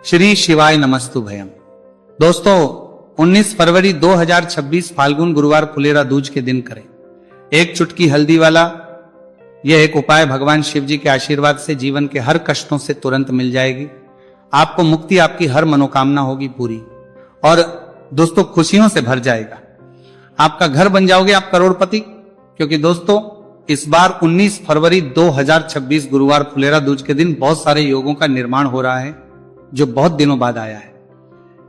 श्री शिवाय नमस्तु भयम। दोस्तों 19 फरवरी 2026 फाल्गुन गुरुवार फुलेरा दूज के दिन करें एक चुटकी हल्दी वाला यह एक उपाय भगवान शिव जी के आशीर्वाद से जीवन के हर कष्टों से तुरंत मिल जाएगी। आपको मुक्ति, आपकी हर मनोकामना होगी पूरी और दोस्तों खुशियों से भर जाएगा। आपका घर बन जाओगे आप करोड़पति, क्योंकि दोस्तों इस बार 19 फरवरी 2026 गुरुवार फुलेरा दूज के दिन बहुत सारे योगों का निर्माण हो रहा है जो बहुत दिनों बाद आया है।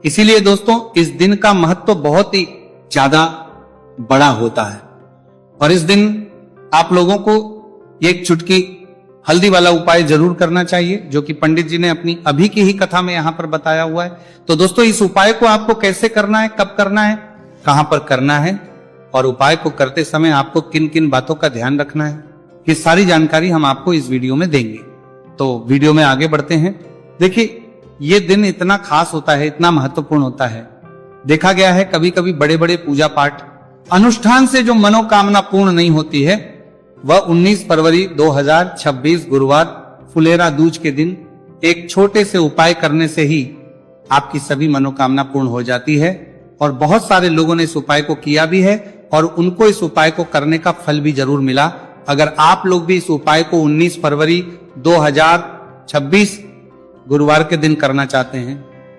इसीलिए दोस्तों इस दिन का महत्व बहुत ही ज्यादा बड़ा होता है और इस दिन आप लोगों को एक चुटकी हल्दी वाला उपाय जरूर करना चाहिए, जो कि पंडित जी ने अपनी अभी की ही कथा में यहां पर बताया हुआ है। तो दोस्तों इस उपाय को आपको कैसे करना है, कब करना है, कहां पर करना है और उपाय को करते समय आपको किन किन बातों का ध्यान रखना है, ये सारी जानकारी हम आपको इस वीडियो में देंगे। तो वीडियो में आगे बढ़ते हैं। देखिए ये दिन इतना खास होता है, इतना महत्वपूर्ण होता है। देखा गया है कभी कभी बड़े बड़े पूजा पाठ अनुष्ठान से जो मनोकामना पूर्ण नहीं होती है वह 19 फरवरी 2026 गुरुवार फुलेरा दूज के दिन एक छोटे से उपाय करने से ही आपकी सभी मनोकामना पूर्ण हो जाती है। और बहुत सारे लोगों ने इस उपाय को किया भी है और उनको इस उपाय को करने का फल भी जरूर मिला। अगर आप लोग भी इस उपाय को 19 फरवरी 2026 गुरुवार के दिन करना चाहते हैं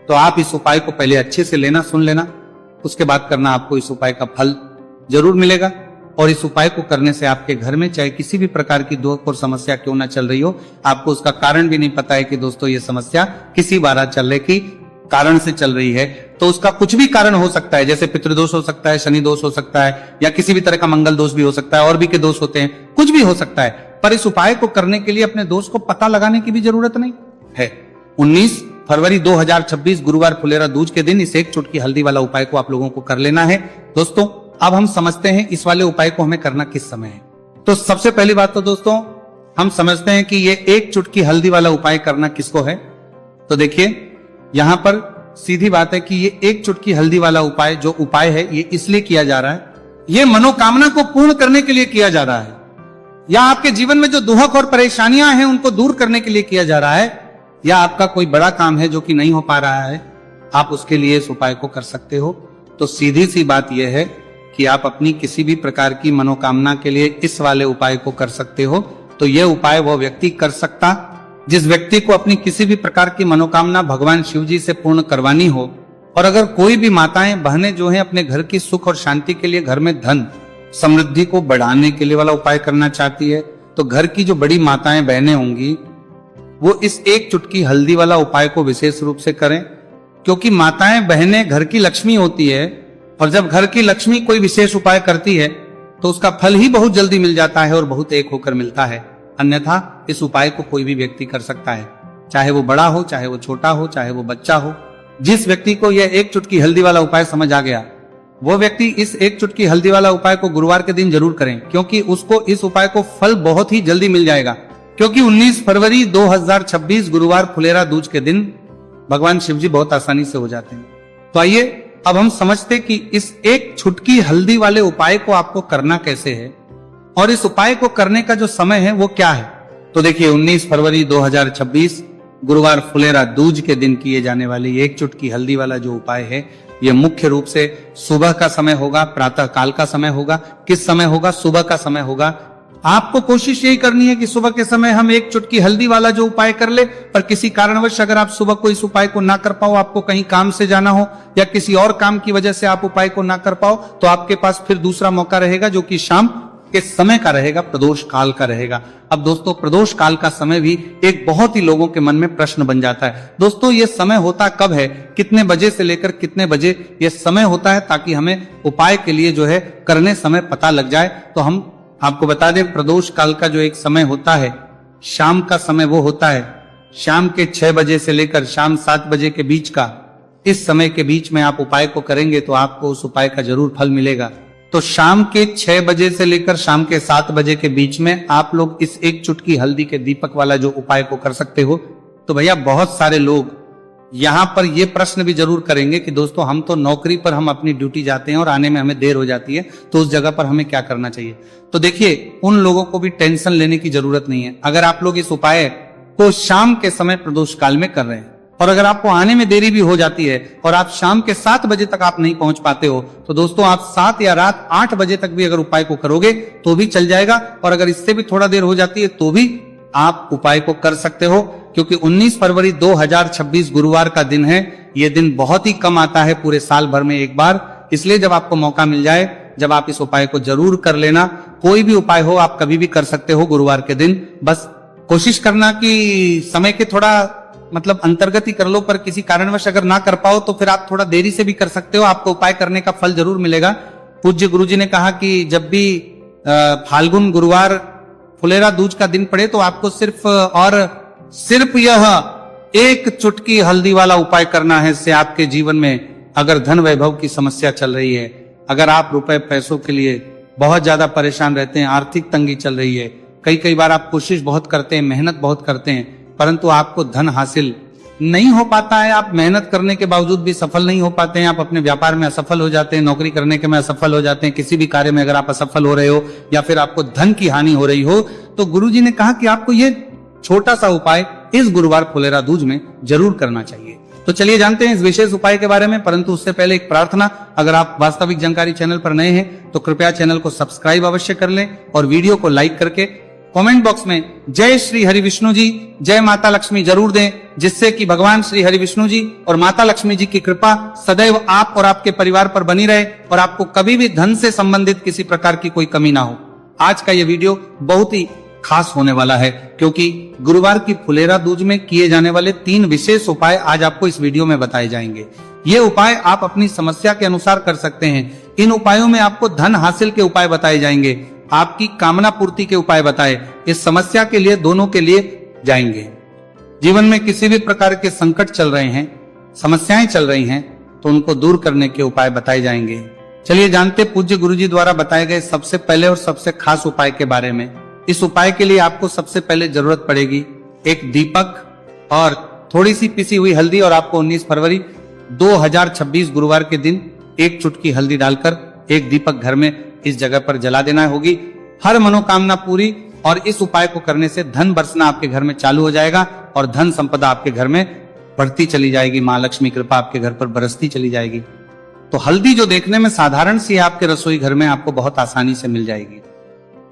तो आप इस उपाय को पहले अच्छे से लेना, सुन लेना, उसके बाद करना, आपको इस उपाय का फल जरूर मिलेगा। और इस उपाय को करने से आपके घर में चाहे किसी भी प्रकार की दुख और समस्या क्यों ना चल रही हो, आपको उसका कारण भी नहीं पता है कि दोस्तों ये समस्या किसी बारह चलने की कारण से चल रही है, तो उसका कुछ भी कारण हो सकता है। जैसे पितृदोष हो सकता है, शनि दोष हो सकता है, या किसी भी तरह का मंगल दोष भी हो सकता है, और भी के दोष होते हैं, कुछ भी हो सकता है। पर इस उपाय को करने के लिए अपने दोष को पता लगाने की भी जरूरत नहीं है। 19 फरवरी 2026 गुरुवार फुलेरा दूज के दिन इस एक चुटकी हल्दी वाला उपाय को आप लोगों को कर लेना है। दोस्तों अब हम समझते हैं इस वाले उपाय को हमें करना किस समय है। तो सबसे पहली बात तो दोस्तों हम समझते हैं कि ये एक चुटकी हल्दी वाला उपाय करना किसको है। तो देखिए यहां पर सीधी बात है कि ये एक चुटकी हल्दी वाला उपाय जो उपाय है ये इसलिए किया जा रहा है, ये मनोकामना को पूर्ण करने के लिए किया जा रहा है, या आपके जीवन में जो दुख और परेशानियां हैं उनको दूर करने के लिए किया जा रहा है, या आपका कोई बड़ा काम है जो कि नहीं हो पा रहा है, आप उसके लिए इस उपाय को कर सकते हो। तो सीधी सी बात यह है कि आप अपनी किसी भी प्रकार की मनोकामना के लिए इस वाले उपाय को कर सकते हो। तो यह उपाय वह व्यक्ति कर सकता जिस व्यक्ति को अपनी किसी भी प्रकार की मनोकामना भगवान शिव जी से पूर्ण करवानी हो। और अगर कोई भी माताएं बहनें जो हैं अपने घर की सुख और शांति के लिए, घर में धन समृद्धि को बढ़ाने के लिए वाला उपाय करना चाहती है, तो घर की जो बड़ी माताएं बहनें होंगी वो इस एक चुटकी हल्दी वाला उपाय को विशेष रूप से करें, क्योंकि माताएं बहनें घर की लक्ष्मी होती है और जब घर की लक्ष्मी कोई विशेष उपाय करती है तो उसका फल ही बहुत जल्दी मिल जाता है और बहुत एक होकर मिलता है। अन्यथा इस उपाय को कोई भी व्यक्ति कर सकता है, चाहे वो बड़ा हो, चाहे वो छोटा हो, चाहे वो बच्चा हो। जिस व्यक्ति को यह एक चुटकी हल्दी वाला उपाय समझ आ गया वो व्यक्ति इस एक चुटकी हल्दी वाला उपाय को गुरुवार के दिन जरूर करें, क्योंकि उसको इस उपाय को फल बहुत ही जल्दी मिल जाएगा। क्योंकि 19 फरवरी 2026 गुरुवार फुलेरा दूज के दिन भगवान शिव जी बहुत आसानी से हो जाते हैं। तो आइए अब हम समझते कि इस एक चुटकी हल्दी वाले उपाय को आपको करना कैसे है और इस उपाय को करने का जो समय है वो क्या है। तो देखिए 19 फरवरी 2026 गुरुवार फुलेरा दूज के दिन किए जाने वाली एक चुटकी हल्दी वाला जो उपाय है यह मुख्य रूप से सुबह का समय होगा, प्रातः काल का समय होगा। किस समय होगा? सुबह का समय होगा। आपको कोशिश यही करनी है कि सुबह के समय हम एक चुटकी हल्दी वाला जो उपाय कर ले, पर किसी कारणवश अगर आप सुबह को इस उपाय को ना कर पाओ, आपको कहीं काम से जाना हो या किसी और काम की वजह से आप उपाय को ना कर पाओ, तो आपके पास फिर दूसरा मौका रहेगा जो कि शाम के समय का रहेगा, प्रदोष काल का रहेगा। अब दोस्तों प्रदोष काल का समय भी एक बहुत ही लोगों के मन में प्रश्न बन जाता है। दोस्तों ये समय होता कब है, कितने बजे से लेकर कितने बजे ये समय होता है, ताकि हमें उपाय के लिए जो है करने समय पता लग जाए। तो हम आपको बता दें प्रदोष काल का जो एक समय होता है, शाम का समय वो होता है शाम के 6 बजे से लेकर शाम 7 बजे के बीच का। इस समय के बीच में आप उपाय को करेंगे तो आपको उस उपाय का जरूर फल मिलेगा। तो शाम के 6 बजे से लेकर शाम के 7 बजे के बीच में आप लोग इस एक चुटकी हल्दी के दीपक वाला जो उपाय को कर सकते हो। तो भैया बहुत सारे लोग यहां पर ये प्रश्न भी जरूर करेंगे कि दोस्तों हम तो नौकरी पर हम अपनी ड्यूटी जाते हैं और आने में हमें देर हो जाती है, तो उस जगह पर हमें क्या करना चाहिए। तो देखिए उन लोगों को भी टेंशन लेने की जरूरत नहीं है। अगर आप लोग इस उपाय को शाम के समय प्रदोष काल में कर रहे हैं और अगर आपको आने में देरी भी हो जाती है और आप शाम के 7 बजे तक आप नहीं पहुंच पाते हो, तो दोस्तों आप 7 या रात 8 बजे तक भी अगर उपाय को करोगे तो भी चल जाएगा। और अगर इससे भी थोड़ा देर हो जाती है तो भी आप उपाय को कर सकते हो, क्योंकि 19 फरवरी 2026 गुरुवार का दिन है। यह दिन बहुत ही कम आता है पूरे साल भर में एक बार, इसलिए जब आपको मौका मिल जाए, जब आप इस उपाय को जरूर कर लेना। कोई भी उपाय हो आप कभी भी कर सकते हो गुरुवार के दिन। बस कोशिश करना कि समय के थोड़ा मतलब अंतर्गत ही कर लो, पर किसी कारणवश अगर ना कर पाओ तो फिर आप थोड़ा देरी से भी कर सकते हो, आपको उपाय करने का फल जरूर मिलेगा। पूज्य गुरुजी ने कहा कि जब भी फाल्गुन गुरुवार फुलेरा दूज का दिन पड़े तो आपको सिर्फ यह एक चुटकी हल्दी वाला उपाय करना है। इससे आपके जीवन में अगर धन वैभव की समस्या चल रही है, अगर आप रुपए पैसों के लिए बहुत ज्यादा परेशान रहते हैं, आर्थिक तंगी चल रही है, कई बार आप कोशिश बहुत करते हैं, मेहनत बहुत करते हैं, परंतु आपको धन हासिल नहीं हो पाता है, आप मेहनत करने के बावजूद भी सफल नहीं हो पाते हैं, आप अपने व्यापार में असफल हो जाते हैं, नौकरी करने के में असफल हो जाते हैं, किसी भी कार्य में अगर आप असफल हो रहे हो या फिर आपको धन की हानि हो रही हो, तो गुरुजी ने कहा कि आपको ये छोटा सा उपाय इस गुरुवार फुलेरा दूज में जरूर करना चाहिए। तो चलिए जानते हैं इस विशेष उपाय के बारे में, परंतु उससे पहले एक प्रार्थना, अगर आप वास्तविक जानकारी चैनल पर नए हैं तो कृपया चैनल को सब्सक्राइब अवश्य कर लें और वीडियो को लाइक करके कमेंट बॉक्स में जय श्री हरि विष्णु जी, जय माता लक्ष्मी जरूर दें, जिससे कि भगवान श्री हरि विष्णु जी और माता लक्ष्मी जी की कृपा सदैव आप और आपके परिवार पर बनी रहे और आपको कभी भी धन से संबंधित किसी प्रकार की कोई कमी ना हो। आज का यह वीडियो बहुत ही खास होने वाला है, क्योंकि गुरुवार की फुलेरा दूज में किए जाने वाले 3 विशेष उपाय आज आपको इस वीडियो में बताए जाएंगे। ये उपाय आप अपनी समस्या के अनुसार कर सकते हैं। इन उपायों में आपको धन हासिल के उपाय बताए जाएंगे, आपकी कामना पूर्ति के उपाय बताए, इस समस्या के लिए दोनों के लिए जाएंगे। जीवन में किसी भी प्रकार के संकट चल रहे हैं, समस्याएं चल रही हैं, तो उनको दूर करने के उपाय बताए जाएंगे। चलिए जानते पूज्य गुरुजी द्वारा बताए गए सबसे पहले और सबसे खास उपाय के बारे में। इस उपाय के लिए आपको सबसे पहले जरूरत पड़ेगी एक दीपक और थोड़ी सी पिसी हुई हल्दी, और आपको 19 फरवरी 2026 गुरुवार के दिन एक चुटकी हल्दी डालकर एक दीपक घर में इस जगह पर जला देना होगी। हर मनोकामना पूरी, और इस उपाय को करने से धन बरसना आपके घर में चालू हो जाएगा और धन संपदा आपके घर में बढ़ती चली जाएगी, मां लक्ष्मी कृपा आपके घर पर बरसती चली जाएगी। तो हल्दी जो देखने में साधारण सी है, आपके रसोई घर में आपको बहुत आसानी से मिल जाएगी।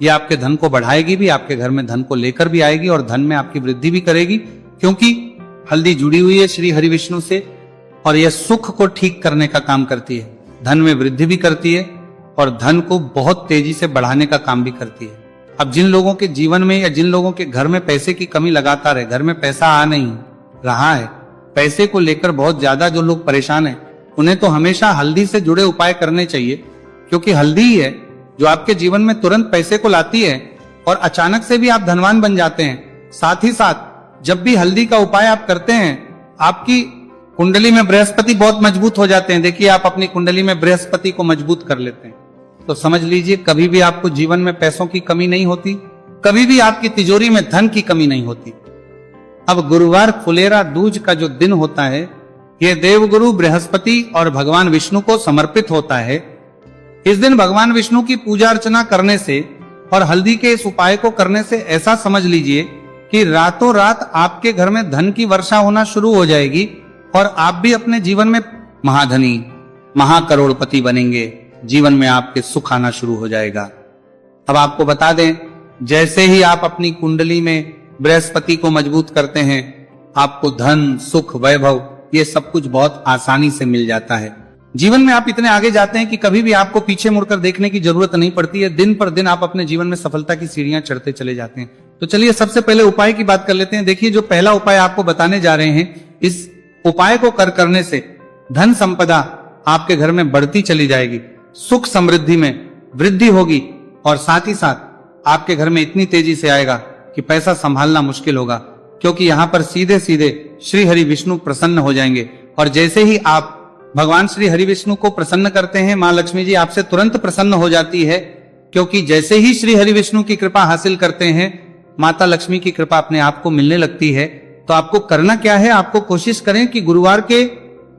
ये आपके धन को बढ़ाएगी भी, आपके घर में धन को लेकर भी आएगी और धन में आपकी वृद्धि भी करेगी, क्योंकि हल्दी जुड़ी हुई है श्री हरि विष्णु से और यह सुख को ठीक करने का काम करती है, धन में वृद्धि भी करती है और धन को बहुत तेजी से बढ़ाने का काम भी करती है। अब जिन लोगों के जीवन में या जिन लोगों के घर में पैसे की कमी लगातार है, घर में पैसा आ नहीं रहा है, पैसे को लेकर बहुत ज्यादा जो लोग परेशान हैं, उन्हें तो हमेशा हल्दी से जुड़े उपाय करने चाहिए, क्योंकि हल्दी ही है जो आपके जीवन में तुरंत पैसे को लाती है और अचानक से भी आप धनवान बन जाते हैं। साथ ही साथ जब भी हल्दी का उपाय आप करते हैं, आपकी कुंडली में बृहस्पति बहुत मजबूत हो जाते हैं। देखिए आप अपनी कुंडली में बृहस्पति को मजबूत कर लेते हैं तो समझ लीजिए कभी भी आपको जीवन में पैसों की कमी नहीं होती, कभी भी आपकी तिजोरी में धन की कमी नहीं होती। अब गुरुवार फुलेरा दूज का जो दिन होता है, यह देवगुरु बृहस्पति और भगवान विष्णु को समर्पित होता है। इस दिन भगवान विष्णु की पूजा अर्चना करने से और हल्दी के इस उपाय को करने से ऐसा समझ लीजिए कि रातों रात आपके घर में धन की वर्षा होना शुरू हो जाएगी और आप भी अपने जीवन में महाधनी, महाकरोड़पति बनेंगे। जीवन में आपके सुख आना शुरू हो जाएगा। अब आपको बता दें, जैसे ही आप अपनी कुंडली में बृहस्पति को मजबूत करते हैं, आपको धन, सुख, वैभव ये सब कुछ बहुत आसानी से मिल जाता है। जीवन में आप इतने आगे जाते हैं कि कभी भी आपको पीछे मुड़कर देखने की जरूरत नहीं पड़ती है। दिन पर दिन आप अपने जीवन में सफलता की सीढ़ियां चढ़ते चले जाते हैं। तो चलिए सबसे पहले उपाय की बात कर लेते हैं। देखिए जो पहला उपाय आपको बताने जा रहे हैं, इस उपाय को करने से धन संपदा आपके घर में बढ़ती चली जाएगी, सुख समृद्धि में वृद्धि होगी और साथ ही साथ आपके घर में इतनी तेजी से आएगा कि पैसा संभालना मुश्किल होगा, क्योंकि यहाँ पर सीधे सीधे श्री हरि विष्णु प्रसन्न हो जाएंगे। और जैसे ही आप भगवान श्री हरि विष्णु को प्रसन्न करते हैं, मां लक्ष्मी जी आपसे तुरंत प्रसन्न हो जाती है, क्योंकि जैसे ही श्री हरि विष्णु की कृपा हासिल करते हैं, माता लक्ष्मी की कृपा अपने आप को मिलने लगती है। तो आपको करना क्या है, आपको कोशिश करें कि गुरुवार के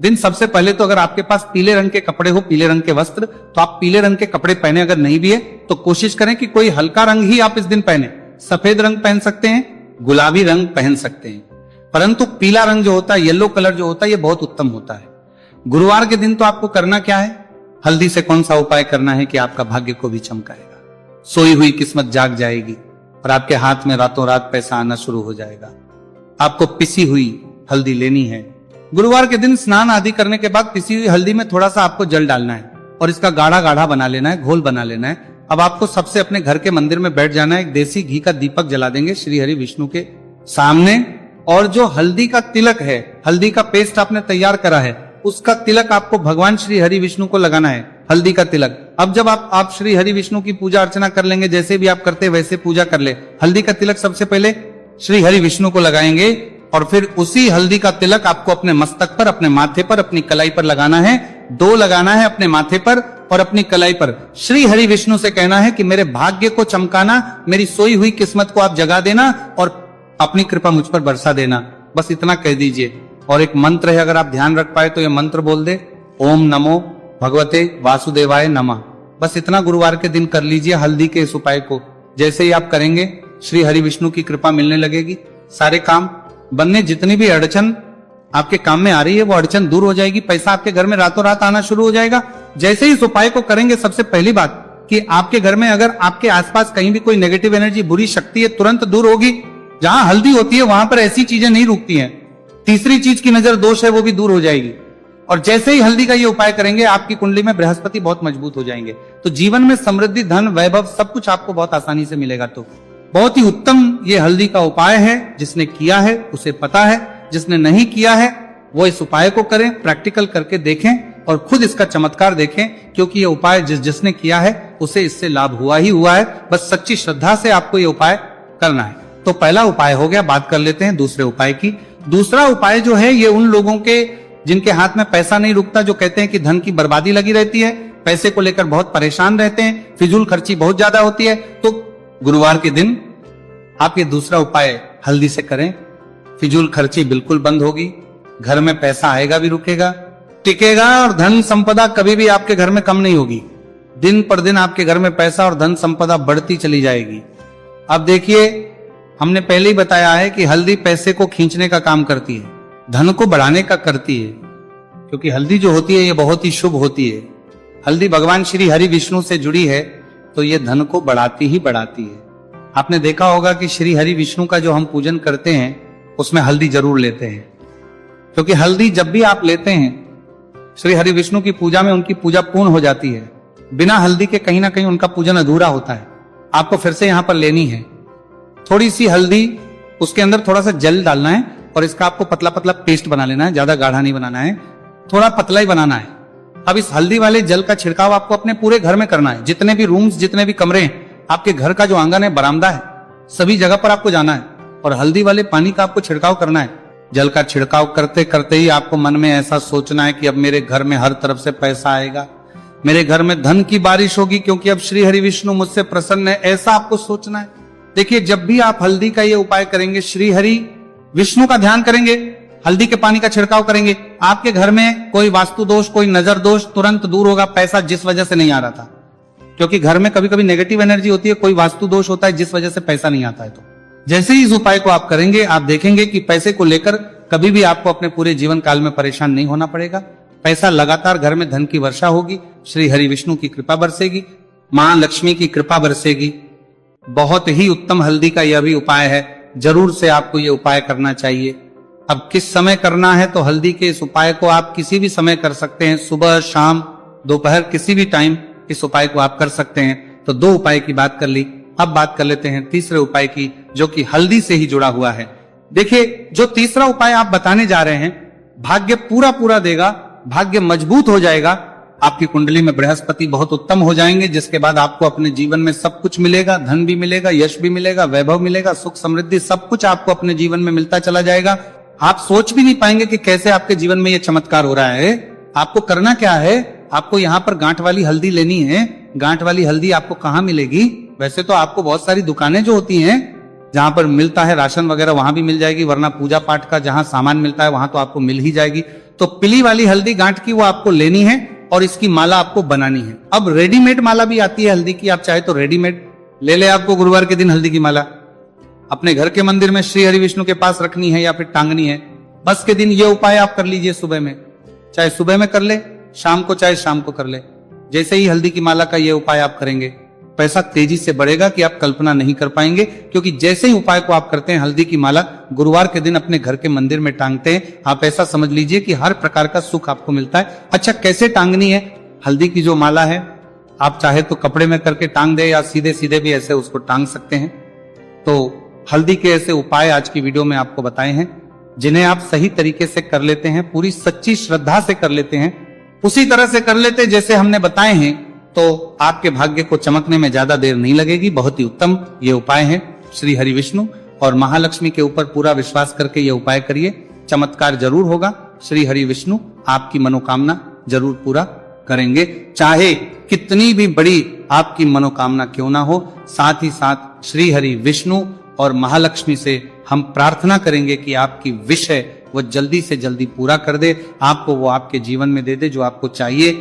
दिन सबसे पहले तो अगर आपके पास पीले रंग के कपड़े हो, पीले रंग के वस्त्र, तो आप पीले रंग के कपड़े पहने। अगर नहीं भी है तो कोशिश करें कि कोई हल्का रंग ही आप इस दिन पहने। सफेद रंग पहन सकते हैं, गुलाबी रंग पहन सकते हैं। परंतु पीला रंग जो होता है, येलो कलर जो होता है, ये बहुत उत्तम होता है। गुरुवार के दिन तो आपको करना क्या है, हल्दी से कौन सा उपाय करना है कि आपका भाग्य को भी चमकाएगा, सोई हुई किस्मत जाग जाएगी और आपके हाथ में रातों रात पैसा आना शुरू हो जाएगा। आपको पिसी हुई हल्दी लेनी है। गुरुवार के दिन स्नान आदि करने के बाद पिसी हुई हल्दी में थोड़ा सा आपको जल डालना है और इसका गाढ़ा गाढ़ा बना लेना है, घोल बना लेना है। अब आपको सबसे अपने घर के मंदिर में बैठ जाना है, एक देसी घी का दीपक जला देंगे श्री हरि विष्णु के सामने, और जो हल्दी का तिलक है, हल्दी का पेस्ट आपने तैयार करा है, उसका तिलक आपको भगवान श्री हरि विष्णु को लगाना है, हल्दी का तिलक। अब जब आप श्री हरि विष्णु की पूजा अर्चना कर लेंगे, जैसे भी आप करते वैसे पूजा कर ले। हल्दी का तिलक सबसे पहले श्री हरि विष्णु को लगाएंगे और फिर उसी हल्दी का तिलक आपको अपने मस्तक पर, अपने माथे पर, अपनी कलाई पर लगाना है। 2 लगाना है अपने माथे पर और अपनी कलाई पर। श्री हरि विष्णु से कहना है कि मेरे भाग्य को चमकाना, मेरी सोई हुई किस्मत को आप जगा देना और अपनी कृपा मुझ पर बरसा देना। बस इतना कह दीजिए। और एक मंत्र है, अगर आप ध्यान रख पाए तो ये मंत्र बोल दे, ओम नमो भगवते वासुदेवाय नमः। बस इतना गुरुवार के दिन कर लीजिए हल्दी के इस उपाय को। जैसे ही आप करेंगे श्री हरि विष्णु की कृपा मिलने लगेगी, सारे काम बनने, जितनी भी अड़चन आपके काम में आ रही है वो अड़चन दूर हो जाएगी, पैसा आपके घर में रातों रात आना शुरू हो जाएगा। जैसे ही इस उपाय को करेंगे, सबसे पहली बात कि आपके घर में अगर आपके आसपास कहीं भी कोई नेगेटिव एनर्जी, बुरी शक्ति है, तुरंत दूर होगी। जहां हल्दी होती है वहां पर ऐसी चीजें नहीं रुकती हैं। तीसरी चीज की नजर दोष है वो भी दूर हो जाएगी। और जैसे ही हल्दी का ये उपाय करेंगे, आपकी कुंडली में बृहस्पति बहुत मजबूत हो जाएंगे, तो जीवन में समृद्धि, धन, वैभव सब कुछ आपको बहुत आसानी से मिलेगा। तो बहुत ही उत्तम ये हल्दी का उपाय है। जिसने किया है उसे पता है, जिसने नहीं किया है वो इस उपाय को करें, प्रैक्टिकल करके देखें और खुद इसका चमत्कार देखें, क्योंकि ये उपाय जिसने किया है उसे इससे लाभ हुआ ही हुआ है। बस सच्ची श्रद्धा से आपको ये उपाय करना है। तो पहला उपाय हो गया। बात कर लेते हैं दूसरे उपाय की। दूसरा उपाय जो है, ये उन लोगों के जिनके हाथ में पैसा नहीं रुकता, जो कहते हैं कि धन की बर्बादी लगी रहती है, पैसे को लेकर बहुत परेशान रहते हैं, फिजूल खर्ची बहुत ज्यादा होती है, तो गुरुवार के दिन आप ये दूसरा उपाय हल्दी से करें। फिजूल खर्ची बिल्कुल बंद होगी, घर में पैसा आएगा भी रुकेगा, टिकेगा, और धन संपदा कभी भी आपके घर में कम नहीं होगी। दिन पर दिन आपके घर में पैसा और धन संपदा बढ़ती चली जाएगी। अब देखिए, हमने पहले ही बताया है कि हल्दी पैसे को खींचने का काम करती है, धन को बढ़ाने का करती है, क्योंकि हल्दी जो होती है ये बहुत ही शुभ होती है। हल्दी भगवान श्री हरि विष्णु से जुड़ी है, तो ये धन को बढ़ाती ही बढ़ाती है। आपने देखा होगा कि श्री हरि विष्णु का जो हम पूजन करते हैं उसमें हल्दी जरूर लेते हैं, क्योंकि हल्दी जब भी आप लेते हैं श्री हरि विष्णु की पूजा में, उनकी पूजा पूर्ण हो जाती है। बिना हल्दी के कहीं ना कहीं उनका पूजन अधूरा होता है। आपको फिर से यहां पर लेनी है थोड़ी सी हल्दी, उसके अंदर थोड़ा सा जल डालना है और इसका आपको पतला पतला पेस्ट बना लेना है, ज्यादा गाढ़ा नहीं बनाना है, थोड़ा पतला ही बनाना है। अब इस हल्दी वाले जल का छिड़काव आपको अपने पूरे घर में करना है। जितने भी रूम्स, जितने भी कमरे हैं, आपके घर का जो आंगन है, बरामदा है, सभी जगह पर आपको जाना है और हल्दी वाले पानी का आपको छिड़काव करना है। जल का छिड़काव करते करते ही आपको मन में ऐसा सोचना है कि अब मेरे घर में हर तरफ से पैसा आएगा, मेरे घर में धन की बारिश होगी, क्योंकि अब श्री हरि विष्णु मुझसे प्रसन्न है। ऐसा आपको सोचना है। देखिए, जब भी आप हल्दी का ये उपाय करेंगे, श्री हरि विष्णु का ध्यान करेंगे, हल्दी के पानी का छिड़काव करेंगे, आपके घर में कोई वास्तु दोष, कोई नजर दोष तुरंत दूर होगा। पैसा जिस वजह से नहीं आ रहा था, क्योंकि घर में कभी कभी नेगेटिव एनर्जी होती है, कोई वास्तु दोष होता है जिस वजह से पैसा नहीं आता है। तो जैसे ही इस उपाय को आप करेंगे, आप देखेंगे कि पैसे को लेकर कभी भी आपको अपने पूरे जीवन काल में परेशान नहीं होना पड़ेगा। पैसा लगातार, घर में धन की वर्षा होगी, श्री हरि विष्णु की कृपा बरसेगी, मां लक्ष्मी की कृपा बरसेगी। बहुत ही उत्तम हल्दी का यह भी उपाय है, जरूर से आपको यह उपाय करना चाहिए। अब किस समय करना है, तो हल्दी के इस उपाय को आप किसी भी समय कर सकते हैं, सुबह, शाम, दोपहर, किसी भी टाइम इस उपाय को आप कर सकते हैं। तो 2 उपाय की बात कर ली। अब बात कर लेते हैं तीसरे उपाय की, जो कि हल्दी से ही जुड़ा हुआ है। देखिए, जो तीसरा उपाय आप बताने जा रहे हैं, भाग्य पूरा पूरा देगा, भाग्य मजबूत हो जाएगा, आपकी कुंडली में बृहस्पति बहुत उत्तम हो जाएंगे, जिसके बाद आपको अपने जीवन में सब कुछ मिलेगा, धन भी मिलेगा, यश भी मिलेगा, वैभव मिलेगा, सुख समृद्धि सब कुछ आपको अपने जीवन में मिलता चला जाएगा। आप सोच भी नहीं पाएंगे कि कैसे आपके जीवन में यह चमत्कार हो रहा है। आपको करना क्या है, आपको यहाँ पर गांठ वाली हल्दी लेनी है। गांठ वाली हल्दी आपको कहाँ मिलेगी? वैसे तो आपको बहुत सारी दुकानें जो होती हैं जहां पर मिलता है राशन वगैरह, वहां भी मिल जाएगी, वरना पूजा पाठ का जहां सामान मिलता है वहां तो आपको मिल ही जाएगी। तो पीली वाली हल्दी गांठ की वो आपको लेनी है और इसकी माला आपको बनानी है। अब रेडीमेड माला भी आती है हल्दी की, आप चाहे तो रेडीमेड ले ले आपको गुरुवार के दिन हल्दी की माला। अपने घर के मंदिर में श्री हरि विष्णु के पास रखनी है या फिर टांगनी है, बस के दिन ये उपाय आप कर लीजिए सुबह में, चाहे सुबह में कर ले, शाम को चाहे शाम को कर ले। जैसे ही हल्दी की माला का ये उपाय आप करेंगे, पैसा तेजी से बढ़ेगा कि आप कल्पना नहीं कर पाएंगे, क्योंकि जैसे ही उपाय को आप करते हैं, हल्दी की माला गुरुवार के दिन अपने घर के मंदिर में टांगते हैं, आप ऐसा समझ लीजिए कि हर प्रकार का सुख आपको मिलता है। अच्छा, कैसे टांगनी है हल्दी की जो माला है? आप चाहे तो कपड़े में करके टांग दे या सीधे सीधे भी ऐसे उसको टांग सकते हैं। तो हल्दी के ऐसे उपाय आज की वीडियो में आपको बताए हैं, जिन्हें आप सही तरीके से कर लेते हैं, पूरी सच्ची श्रद्धा से कर लेते हैं, उसी तरह से कर लेते जैसे हमने बताए हैं, तो आपके भाग्य को चमकने में ज्यादा देर नहीं लगेगी। बहुत ही उत्तम ये उपाय है। श्री हरि विष्णु और महालक्ष्मी के ऊपर पूरा विश्वास करके ये उपाय करिए, चमत्कार जरूर होगा। श्री हरि विष्णु आपकी मनोकामना जरूर पूरा करेंगे, चाहे कितनी भी बड़ी आपकी मनोकामना क्यों ना हो। साथ ही साथ श्री हरि विष्णु और महालक्ष्मी से हम प्रार्थना करेंगे कि आपकी विश है वो जल्दी से जल्दी पूरा कर दे, आपको वो आपके जीवन में दे दे जो आपको चाहिए।